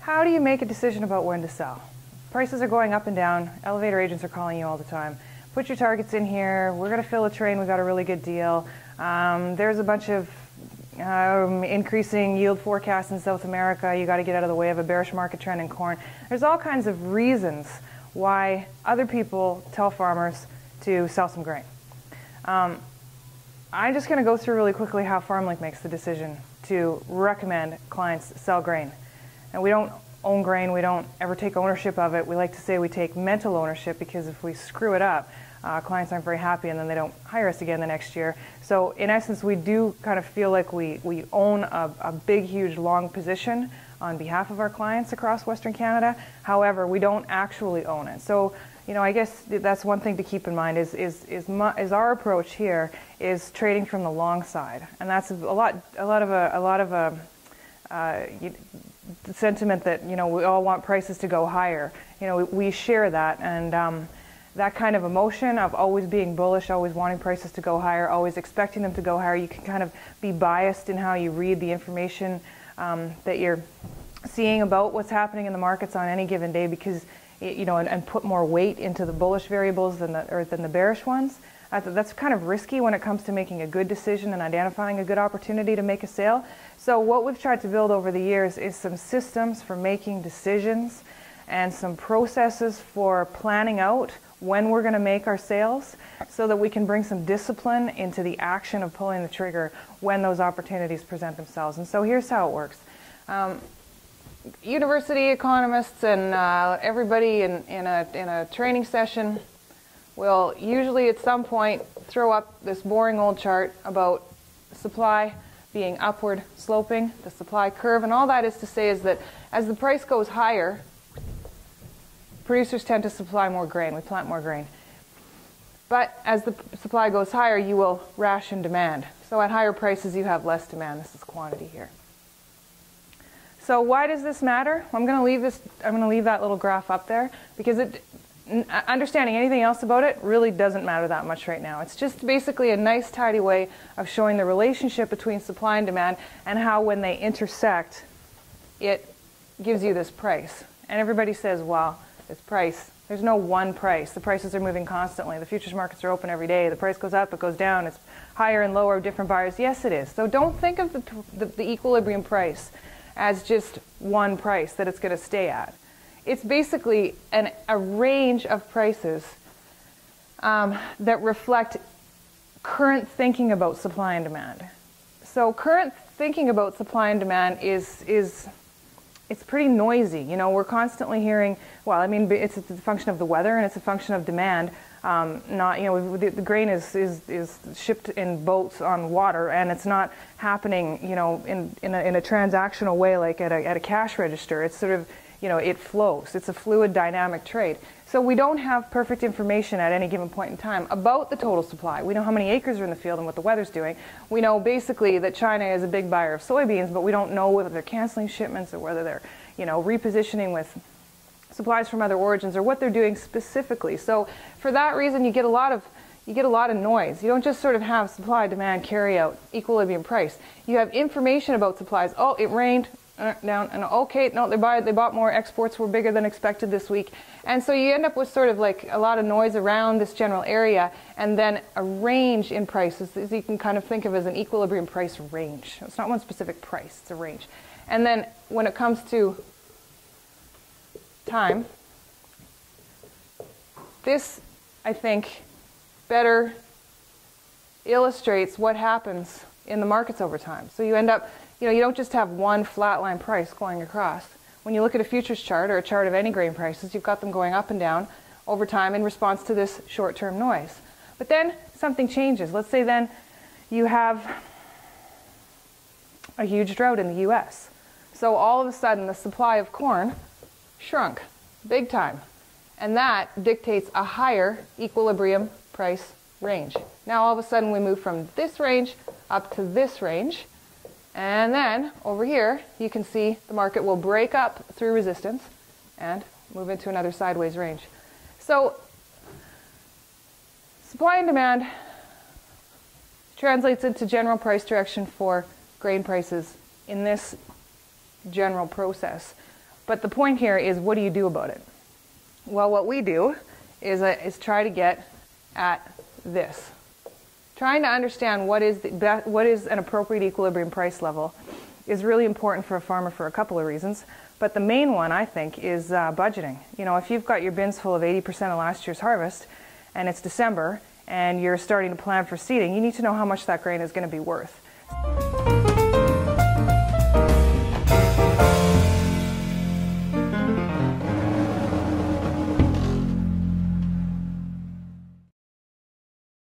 how do you make a decision about when to sell? Prices are going up and down. Elevator agents are calling you all the time. Put your targets in here. We're going to fill a train. We've got a really good deal. There's a bunch of increasing yield forecasts in South America. You got to get out of the way of a bearish market trend in corn. There's all kinds of reasons why other people tell farmers to sell some grain. I'm just going to go through really quickly how FarmLink makes the decision to recommend clients sell grain. And we don't own grain. We don't ever take ownership of it. We like to say we take mental ownership, because if we screw it up, clients aren't very happy and then they don't hire us again the next year. So in essence, we do kind of feel like we own a big, huge, long position on behalf of our clients across Western Canada. However, we don't actually own it. So, you know, I guess that's one thing to keep in mind is our approach here is trading from the long side, and that's a lot of the sentiment that, you know, we all want prices to go higher. You know, we share that, and that kind of emotion of always being bullish, always wanting prices to go higher, always expecting them to go higher. You can kind of be biased in how you read the information that you're seeing about what's happening in the markets on any given day, because you know, and put more weight into the bullish variables than the bearish ones. That's kind of risky when it comes to making a good decision and identifying a good opportunity to make a sale. So what we've tried to build over the years is some systems for making decisions and some processes for planning out when we're going to make our sales, so that we can bring some discipline into the action of pulling the trigger when those opportunities present themselves. And so here's how it works. University economists and everybody in a training session will usually at some point throw up this boring old chart about supply being upward sloping, the supply curve, and all that is to say is that as the price goes higher, producers tend to supply more grain. We plant more grain. But as the supply goes higher, you will ration demand. So at higher prices, you have less demand. This is quantity here. So why does this matter? I'm going to leave that little graph up there, because understanding anything else about it really doesn't matter that much right now. It's just basically a nice, tidy way of showing the relationship between supply and demand, and how when they intersect, it gives you this price. And everybody says, well, this price, there's no one price. The prices are moving constantly. The futures markets are open every day. The price goes up, it goes down. It's higher and lower, different buyers. Yes, it is. So don't think of the equilibrium price as just one price that it's going to stay at. It's basically a range of prices that reflect current thinking about supply and demand. So current thinking about supply and demand is it's pretty noisy. You know, we're constantly hearing, well, I mean, it's a function of the weather and it's a function of demand. Not, you know, the grain is shipped in boats on water, and it's not happening, you know, in a transactional way like at a cash register. It's sort of, you know, it flows. It's a fluid, dynamic trade. So we don't have perfect information at any given point in time about the total supply. We know how many acres are in the field and what the weather's doing. We know basically that China is a big buyer of soybeans, but we don't know whether they're canceling shipments or whether they're, you know, repositioning with supplies from other origins, or what they're doing specifically. So for that reason, you get a lot of noise. You don't just sort of have supply, demand, carry out, equilibrium price. You have information about supplies. Oh, it rained, down, and okay, no, they bought more. Exports were bigger than expected this week. And so you end up with sort of like a lot of noise around this general area, and then a range in prices that you can kind of think of as an equilibrium price range. It's not one specific price, it's a range. And then when it comes to time, this, I think, better illustrates what happens in the markets over time. So you end up, you know, you don't just have one flatline price going across. When you look at a futures chart or a chart of any grain prices, you've got them going up and down over time in response to this short-term noise. But then something changes. Let's say then you have a huge drought in the US. So all of a sudden the supply of corn shrunk big time, and that dictates a higher equilibrium price range. Now all of a sudden we move from this range up to this range, and then over here you can see the market will break up through resistance and move into another sideways range. So supply and demand translates into general price direction for grain prices in this general process. But the point here is, what do you do about it? Well, what we do is try to get at this. Trying to understand what is an appropriate equilibrium price level is really important for a farmer for a couple of reasons. But the main one, I think, is budgeting. You know, if you've got your bins full of 80% of last year's harvest, and it's December, and you're starting to plan for seeding, you need to know how much that grain is going to be worth.